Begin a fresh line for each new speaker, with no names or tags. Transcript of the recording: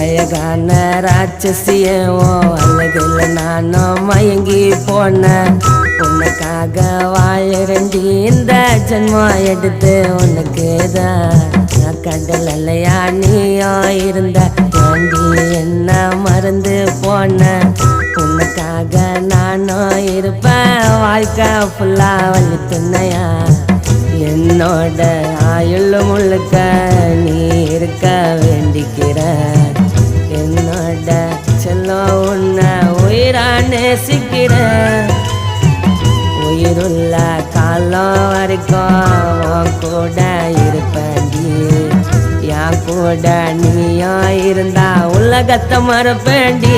அழகான ராட்சசியோ அழகுல நானும் மயங்கி போனேன் உனக்காக வாழறண்டி இந்த ஜென்மம் எடுத்து உனக்கு தான் கடல் அல்லையா நீயோ இருந்த ஏண்டி என்ன மறந்து போன உனக்காக நானும் இருப்பேன் வாழ்க்கை ஃபுல்லா வழி துணையா என்னோட ஆயுள் முழுக்க நீ இருக்க வேண்டிக்கிற என்னோட செல்லம் உன்னை உயிரா நேசிக்கிற உயிருள்ள காலம் வரைக்கும் உன் கூட இருப்பேன்டி என் கூட நீயும் இருந்தா உலகத்தை மறப்பேன்டி